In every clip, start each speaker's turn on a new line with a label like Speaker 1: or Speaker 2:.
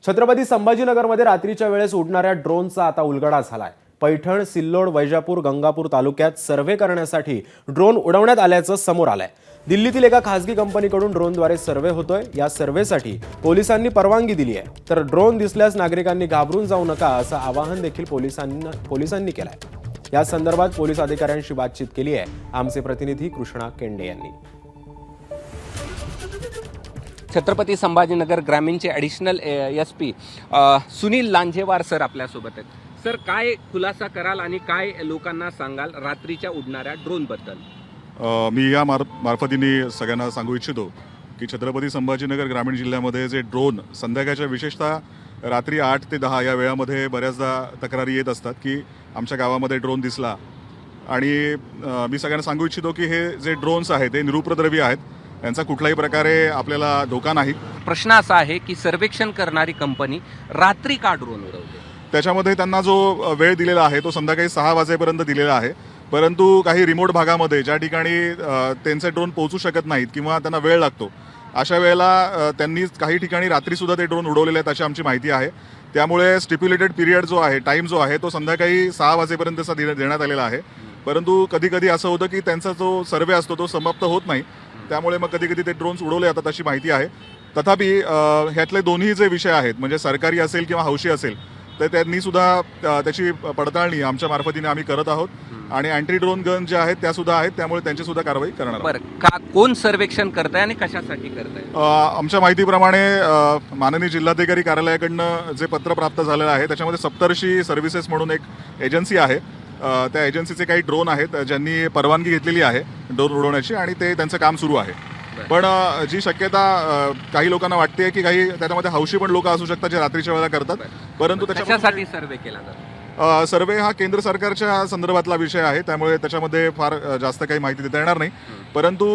Speaker 1: छत्रपती संभाजीनगरमध्ये रात्रीच्या वेळेस उडणाऱ्या ड्रोनचा आता उलगडा झालाय। पैठण, सिल्लोड, वैजापूर, गंगापूर तालुक्यात सर्व्हे करण्यासाठी ड्रोन उडवण्यात आल्याचं समोर आलंय। दिल्लीतील एका खासगी कंपनीकडून ड्रोनद्वारे सर्व्हे होतोय। या सर्व्हेसाठी पोलिसांनी परवानगी दिली आहे। तर ड्रोन दिसल्यास नागरिकांनी घाबरून जाऊ नका असं आवाहन देखील पोलिसांनी केलंय। या संदर्भात पोलीस अधिकाऱ्यांशी बातचीत केली आहे आमचे प्रतिनिधी कृष्णा केंडे यांनी।
Speaker 2: छत्रपती संभाजीनगर ग्रामीणचे additional SP Sunil Lanjewar sir आपल्यासोबत आहेत। सर, काय खुलासा कराल आणि काय लोकांना सांगाल रात्रीच्या उडणाऱ्या ड्रोनबद्दल?
Speaker 3: मी या मार्फतीने सगळ्यांना सांगू इच्छितो की छत्रपती संभाजीनगर ग्रामीण जिल्ह्यामध्ये जे ड्रोन संध्याकाळच्या विशेषतः रात्री 8 ते 10 या वेळामध्ये बऱ्याचदा तक्रारी येत असतात की आमच्या गावामध्ये ड्रोन दिसला। आणि मी सगळ्यांना सांगू इच्छितो की हे जे ड्रोन्स आहेत ते निरुपद्रवी आहेत, यांचा कुठल्याही प्रकारे आपल्याला धोका नाही।
Speaker 2: प्रश्न असा आहे की सर्वेक्षण करणारी कंपनी रात्री का ड्रोन उडवते?
Speaker 3: त्याच्यामध्ये त्यांना जो वेळ दिलेला आहे तो संध्याकाळी 6 वाजेपर्यंत दिलेला आहे, परंतु काही रिमोट भागामध्ये ज्या ठिकाणी त्यांचे ड्रोन पोहोचू शकत नाहीत किंवा त्यांना वेळ लागतो, अशा वेळेला त्यांनी काही ठिकाणी रात्रीसुद्धा ते ड्रोन उडवलेले आहेत अशी आमची माहिती आहे। त्यामुळे स्टिप्युलेटेड पिरियड जो आहे, टाईम जो आहे तो संध्याकाळी 6 वाजेपर्यंतचा देण्यात आलेला आहे। परंतु कधी कधी असं होतं की त्यांचा जो सर्वे असतो तो समाप्त होत नाही, त्यामुळे मग कधी कधी ते ड्रोन्स उडवले जातात अशी माहिती आहे। तथापि ह्यातले दोन्ही जे विषय आहेत, म्हणजे सरकारी असेल किंवा हौशी असेल, तर त्यांनी सुद्धा त्याची पडताळणी आमच्या मार्फतीने आम्ही करत आहोत आणि अँटी ड्रोन गन जे आहेत त्या सुद्धा आहेत, त्यामुळे त्यांची सुद्धा कारवाई करणार आहोत।
Speaker 2: बरं, कोण सर्वेक्षण करताय आणि कशासाठी करताय?
Speaker 3: आमच्या माहितीप्रमाणे माननीय जिल्हाधिकारी कार्यालयाकडनं जे पत्र प्राप्त झालेलं आहे त्याच्यामध्ये सप्तर्षी सर्व्हिसेस म्हणून एक एजन्सी आहे, त्या एजन्सीचे काही ड्रोन आहेत ज्यांनी परवानगी घेतलेली आहे ड्रोन उडवण्याची आणि ते त्यांचं काम सुरू आहे। पण जी शक्यता काही लोकांना वाटते की काही त्याच्यामध्ये हौशी पण लोक असू शकतात जे रात्रीच्या वेळेला करतात, परंतु
Speaker 2: त्याच्यासाठी सर्वे केला जातो।
Speaker 3: सर्वे हा केंद्र सरकारच्या संदर्भातला विषय आहे, त्यामुळे त्याच्यामध्ये फार जास्त काही माहिती देता येणार नाही, परंतु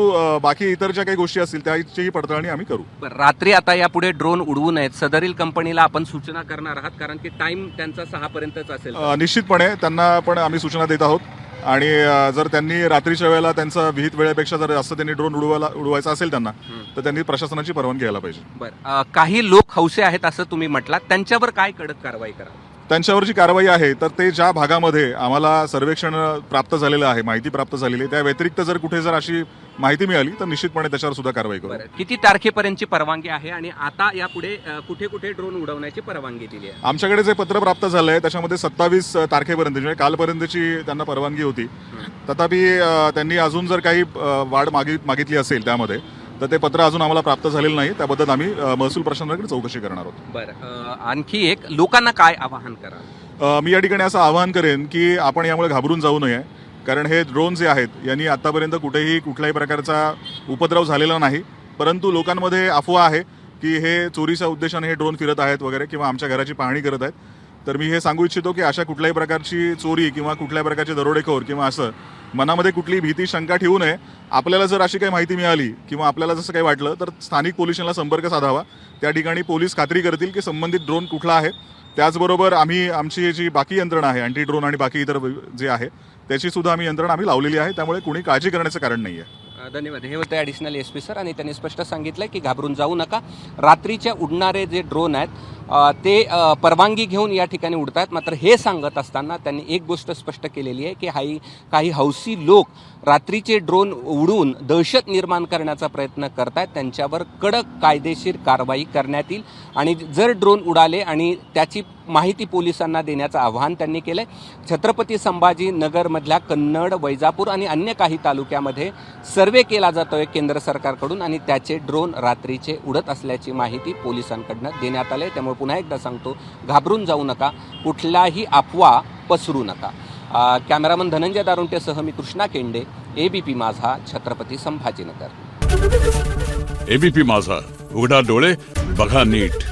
Speaker 3: बाकी इतर ज्या काही गोष्टी असतील त्याचीही पडताळणी आम्ही करू।
Speaker 2: रात्री आता यापुढे ड्रोन उडवू नयेत, सदरील कंपनीला आपण सूचना करणार आहात, कारण की टाइम त्यांचा 6 पर्यंतच असेल।
Speaker 3: निश्चितपणे त्यांना पण आम्ही सूचना देत आहोत आणि जर त्यांनी रात्रीच्या वेळेला त्यांचा विहित वेळेपेक्षा जर जास्त त्यांनी ड्रोन उडवायचा असेल त्यांना, तर त्यांनी प्रशासनाची परवानगी घ्यायला पाहिजे।
Speaker 2: बरं, काही लोक हौसे आहेत असं तुम्ही म्हटलात, त्यांच्यावर काय कडक कारवाई करा?
Speaker 3: त्यांच्यावरची कारवाई आहे तर ते ज्या भागामध्ये आम्हाला सर्वेक्षण प्राप्त झालेलं आहे, माहिती प्राप्त झालेली आहे, त्या व्यतिरिक्त जर कुठे जर अशी माहिती मिळाली तर निश्चितपणे त्याच्यावर सुद्धा कारवाई करू।
Speaker 2: किती तारखेपर्यंतची परवानगी आहे आणि आता यापुढे कुठे कुठे ड्रोन उडवण्याची परवानगी दिली आहे?
Speaker 3: आमच्याकडे जे पत्र प्राप्त झालं आहे त्याच्यामध्ये 27 तारखेपर्यंत म्हणजे कालपर्यंतची त्यांना परवानगी होती। तथापि त्यांनी अजून जर काही वाढ मागितली असेल त्यामध्ये, तर ते पत्र अजून आम्हाला प्राप्त झालेलं नाही, त्याबद्दल आम्ही महसूल प्रशासनाकडे चौकशी करणार आहोत।
Speaker 2: बरं, आणखी एक, लोकांना काय आवाहन करा?
Speaker 3: मी या ठिकाणी असं आवाहन करेन की आपण यामुळे घाबरून जाऊ नये, कारण हे ड्रोन जे आहेत यांनी आतापर्यंत कुठल्याही प्रकारचा उपद्रव झालेला नाही, परंतु लोकांमध्ये अफवा आहे की हे चोरीच्या उद्देशाने हे ड्रोन फिरत आहेत वगैरे किंवा आमच्या घराची पाहणी करत आहेत। तर मी हे सांगू इच्छितो की अशा कुठल्याही प्रकारची चोरी किंवा कुठल्याही प्रकारचे दरोडेखोर किंवा असं मनामध्ये कुठली भीती शंका ठेवू नये। आपल्याला जर अशी काही माहिती मिळाली किंवा आपल्याला जसं काही वाटलं तर स्थानिक पोलिसांना संपर्क साधावा, त्या ठिकाणी पोलीस खात्री करतील की संबंधित ड्रोन कुठला आहे। त्याचबरोबर आमची जी बाकी यंत्रणा आहे, अँटी ड्रोन आणि बाकी इतर जे आहे त्याची सुद्धा यंत्रणा आम्ही लावलेली आहे, त्यामुळे कोणी काळजी करण्याचं कारण नाही आहे।
Speaker 2: धन्यवाद। हे होते ॲडिशनल SP सर आणि त्यांनी स्पष्ट सांगितलं की घाबरून जाऊ नका, रात्रीच्या उडणारे जे ड्रोन आहेत ते परवानगी घेऊन या ठिकाणी उडत आहेत। मात्र हे सांगत असताना त्यांनी एक गोष्ट स्पष्ट केलेली आहे की काही हौसी लोक रात्रीचे ड्रोन उडवून दहशत निर्माण करण्याचा प्रयत्न करतायत, त्यांच्यावर कडक कायदेशीर कारवाई करण्यात येईल आणि जर ड्रोन उडाले आणि त्याची माहिती पोलिसांना देण्याचं आवाहन त्यांनी केलंय। छत्रपती संभाजीनगरमधल्या कन्नड, वैजापूर आणि अन्य काही तालुक्यामध्ये सर्वे केला जातोय केंद्र सरकारकडून आणि त्याचे ड्रोन रात्रीचे उडत असल्याची माहिती पोलिसांकडनं देण्यात आली। त्यामुळे पुन्हा एकदा सांगतो, घाबरून जाऊ नका, कुठलाही अफवा पसरू नका। कॅमेरामन धनंजय दारुंटेसह मी कृष्णा केंडे, ABP माझा, छत्रपती संभाजीनगर।
Speaker 4: ABP माझा, उघडा डोळे बघा नीट।